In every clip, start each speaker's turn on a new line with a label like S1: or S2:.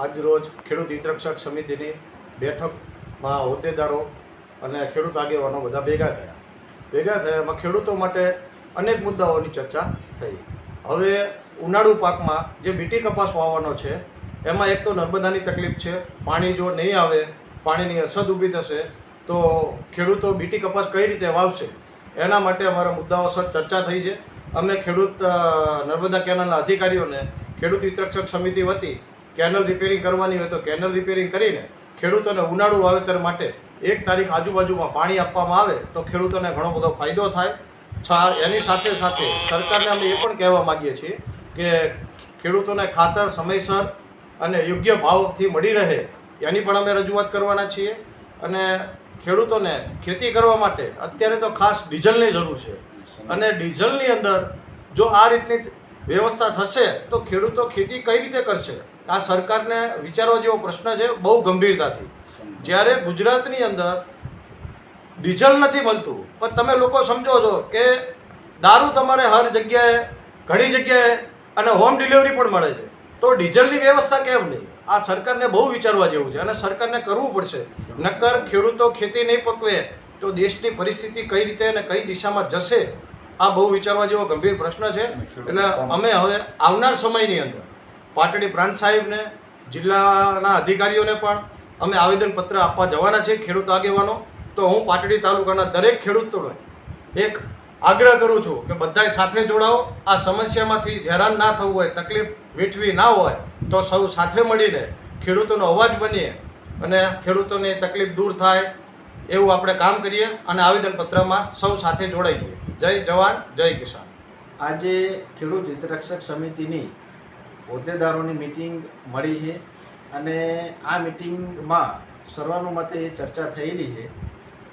S1: આજરોજ ખેડૂત હિતરક્ષક સમિતિની બેઠકમાં હોદ્દેદારો અને ખેડૂત આગેવાનો બધા ભેગા થયા. એમાં ખેડૂતો માટે અનેક મુદ્દાઓની ચર્ચા થઈ. હવે ઉનાળુ પાકમાં જે બીટી કપાસ વાવવાનો છે એમાં એક તો નર્મદાની તકલીફ છે. પાણી જો નહીં આવે, પાણીની અછત ઊભી થશે તો ખેડૂતો બીટી કપાસ કઈ રીતે વાવશે, એના માટે અમારા મુદ્દાઓ સર ચર્ચા થઈ છે. અમે ખેડૂત નર્મદા કેનાલના અધિકારીઓને ખેડૂત હિતરક્ષક સમિતિ વતી કેનલ રિપેરિંગ કરવાની હોય તો કેનલ રિપેરિંગ કરીને ખેડૂતોને ઉનાળુ વાવેતર માટે 1 તારીખ આજુબાજુમાં પાણી આપવામાં આવે તો ખેડૂતોને ઘણો બધો ફાયદો થાય. એની સાથે સાથે સરકારને અમે એ પણ કહેવા માગીએ છીએ કે ખેડૂતોને ખાતર સમયસર અને યોગ્ય ભાવથી મળી રહે એની પણ અમે રજૂઆત કરવાના છીએ. અને ખેડૂતોને ખેતી કરવા માટે અત્યારે તો ખાસ ડીઝલની જરૂર છે અને ડીઝલની અંદર જો આ રીતની વ્યવસ્થા થશે તો ખેડૂતો ખેતી કઈ રીતે કરશે? આ સરકારને વિચારવા જેવો પ્રશ્ન છે બહુ ગંભીરતાથી. જ્યારે ગુજરાતની અંદર ડીઝલ નથી મળતું પણ તમે લોકો સમજો છો કે દારૂ તમારે હર જગ્યાએ, ઘણી જગ્યાએ અને હોમ ડિલિવરી પણ મળે છે, તો ડીઝલની વ્યવસ્થા કેમ નહીં? આ સરકારને બહુ વિચારવા જેવું છે અને સરકારને કરવું પડશે. નક્કર ખેડૂતો ખેતી નહીં પકવે તો દેશની પરિસ્થિતિ કઈ રીતે અને કઈ દિશામાં જશે, આ બહુ વિચારવા જેવો ગંભીર પ્રશ્ન છે. એટલે અમે હવે આવનાર સમયની અંદર પાટડી પ્રાંત સાહેબને, જિલ્લાના અધિકારીઓને પણ અમે આવેદનપત્ર આપવા જવાના છે, ખેડૂત આગેવાનો. તો હું પાટડી તાલુકાના દરેક ખેડૂતોને એક આગ્રહ કરું છું કે બધાય સાથે જોડાઓ. આ સમસ્યામાંથી હેરાન ના થવું હોય, તકલીફ વેઠવી ના હોય તો સૌ સાથે મળીને ખેડૂતોનો અવાજ બનીએ અને ખેડૂતોની તકલીફ દૂર થાય એવું આપણે કામ કરીએ અને આવેદનપત્રમાં સૌ સાથે જોડાઈએ. જય જવાન, જય કિસાન.
S2: આજે ખેડૂત હિતરક્ષક સમિતિની હોદ્દેદારોની મિટિંગ મળી છે અને આ મિટિંગમાં સર્વાનુમતે એ ચર્ચા થયેલી છે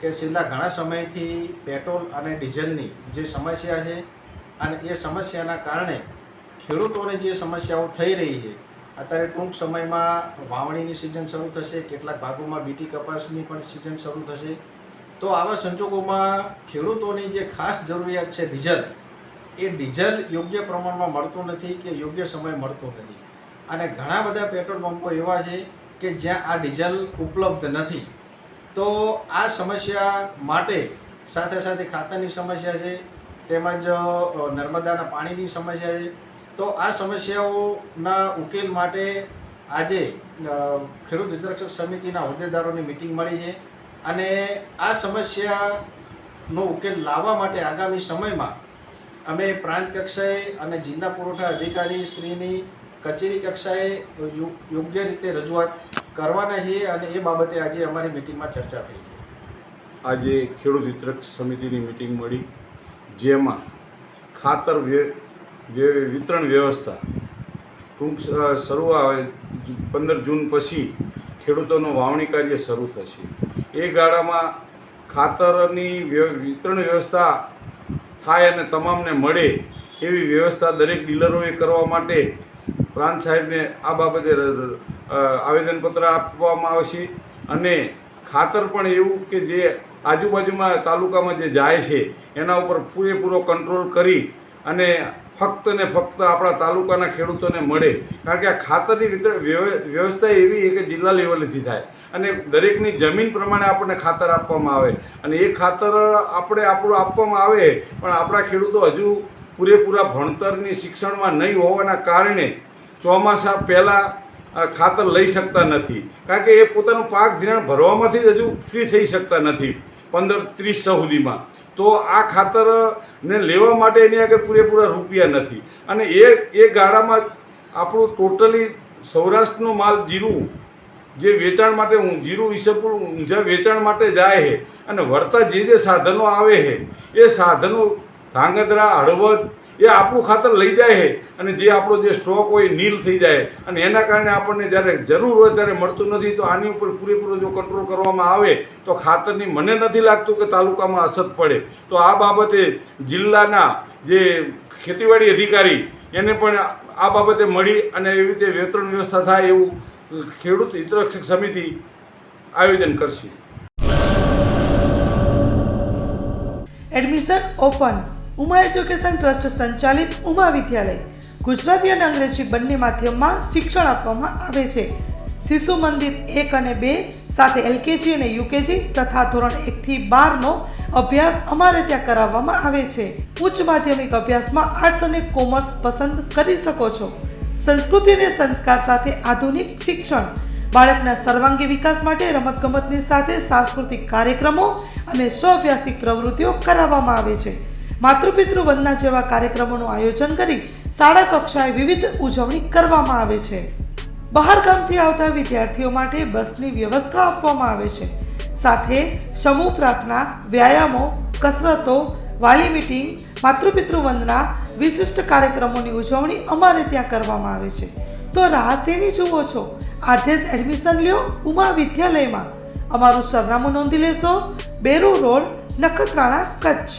S2: કે છેલ્લા ઘણા સમયથી પેટ્રોલ અને ડીઝલની જે સમસ્યા છે અને એ સમસ્યાના કારણે ખેડૂતોને જે સમસ્યાઓ થઈ રહી છે, અત્યારે ટૂંક સમયમાં વાવણીની સિઝન શરૂ થશે, કેટલાક ભાગોમાં બીટી કપાસની પણ સિઝન શરૂ થશે. તો આવા સંજોગોમાં ખેડૂતોની જે ખાસ જરૂરિયાત છે ડીઝલ, એ ડીઝલ યોગ્ય પ્રમાણમાં મળતું નથી કે યોગ્ય સમય મળતો નથી. અને ઘણા બધા પેટ્રોલ પંપો એવા છે કે જ્યાં આ ડીઝલ ઉપલબ્ધ નથી. તો આ સમસ્યા માટે સાથે સાથે ખાતરની સમસ્યા છે, તેમજ નર્મદાના પાણીની સમસ્યા છે. તો આ સમસ્યાઓના ઉકેલ માટે આજે ખેડૂત હિતરક્ષક સમિતિના હોદ્દેદારોની મિટિંગ મળી છે અને આ સમસ્યાનો ઉકેલ લાવવા માટે આગામી સમયમાં અમે પ્રાંત કક્ષાએ અને જિલ્લા પુરવઠા અધિકારી શ્રીની કચેરી કક્ષાએ યોગ્ય રીતે રજૂઆત કરવાના છીએ અને એ બાબતે આજે અમારી મિટિંગમાં ચર્ચા થઈ.
S3: આજે ખેડૂત હિતરક્ષક સમિતિની મિટિંગ મળી, જેમાં ખાતર વિતરણ વ્યવસ્થા ટૂંક શરૂઆત 15 જૂન પછી ખેડૂતોનું વાવણી કાર્ય શરૂ થશે. એ ગાળામાં ખાતરની વિતરણ વ્યવસ્થા થાય અને તમામને મળે એવી વ્યવસ્થા દરેક ડીલરોએ કરવા માટે પ્રાંત સાહેબને આ બાબતે આવેદનપત્ર આપવામાં આવશે. અને ખાતર પણ એવું કે જે આજુબાજુમાં તાલુકામાં જે જાય છે એના ઉપર પૂરેપૂરો કંટ્રોલ કરી અને ફક્ત ને ફક્ત આપણા તાલુકાના ખેડૂતોને મળે. કારણ કે આ ખાતરની વ્યવસ્થા એવી છે કે જિલ્લા લેવલેથી થાય અને દરેકની જમીન પ્રમાણે આપણને ખાતર આપવામાં આવે અને એ ખાતર આપણું આપવામાં આવે પણ આપણા ખેડૂતો હજુ પૂરેપૂરા ભણતરની શિક્ષણમાં નહીં હોવાના કારણે ચોમાસા પહેલાં ખાતર લઈ શકતા નથી. કારણ કે એ પોતાનું પાક ધિરાણ ભરવામાંથી જ હજુ ફ્રી થઈ શકતા નથી 15-30 સુધીમાં. તો આ ખાતરને લેવા માટે એની આગળ પૂરેપૂરા રૂપિયા નથી અને એ ગાળામાં આપણું ટોટલી સૌરાષ્ટ્રનો માલ જીરું જે વેચાણ માટે જીરું ઈસબપુર ઊંઝા વેચાણ માટે જાય છે અને વળતા જે સાધનો આવે છે એ સાધનો ધાંગધ્રા, હળવદ એ આપણું ખાતર લઈ જાય છે અને જે આપણો જે સ્ટોક હોય નીલ થઈ જાય અને એના કારણે આપણને જ્યારે જરૂર હોય ત્યારે મળતું નથી. તો આની ઉપર પૂરેપૂરો જો કંટ્રોલ કરવામાં આવે તો ખાતરની મને નથી લાગતું કે તાલુકામાં અસર પડે. તો આ બાબતે જિલ્લાના જે ખેતીવાડી અધિકારી એને પણ આ બાબતે મળી અને એવી રીતે વિતરણ વ્યવસ્થા થાય એવું ખેડૂત હિતરક્ષક સમિતિ આયોજન કરશે.
S4: Admission open. Uma education trust સંચાલિત ઉમા વિદ્યાલય ગુજરાતી અને અંગ્રેજી બંને માધ્યમમાં શિક્ષણ આપવામાં આવે છે. શિશુ મંદિર 1 અને 2 સાથે એલકેજી અને યુકેજી તથા ધોરણ 1 થી 12નો અભ્યાસ અમારે ત્યાં કરાવવામાં આવે છે. ઉચ્ચ માધ્યમિક અભ્યાસમાં આર્ટ્સ અને કોમર્સ પસંદ કરી શકો છો. સંસ્કૃતિ અને સંસ્કાર સાથે આધુનિક શિક્ષણ. બાળકના સર્વાંગી વિકાસ માટે રમતગમતની સાથે સાંસ્કૃતિક કાર્યક્રમો અને સ્વઅભ્યાસિક પ્રવૃત્તિઓ કરાવવામાં આવે છે. માતૃપિતૃ વંદના જેવા કાર્યક્રમોનું આયોજન કરી શાળા કક્ષાએ વિવિધ ઉજવણી કરવામાં આવે છે. બહાર ગામથી આવતા વિદ્યાર્થીઓ માટે બસની વ્યવસ્થા આપવામાં આવે છે. સાથે સમૂહ પ્રાર્થના, વ્યાયામો, કસરતો, વાલી મીટિંગ, માતૃપિતૃ વંદના, વિશિષ્ટ કાર્યક્રમોની ઉજવણી અમારે ત્યાં કરવામાં આવે છે. તો રાહ શેની જુઓ છો? આજે જ એડમિશન લ્યો ઉમા વિદ્યાલયમાં. અમારું સરનામું નોંધી લેશો: બેરુ રોડ, નખત્રાણા, કચ્છ.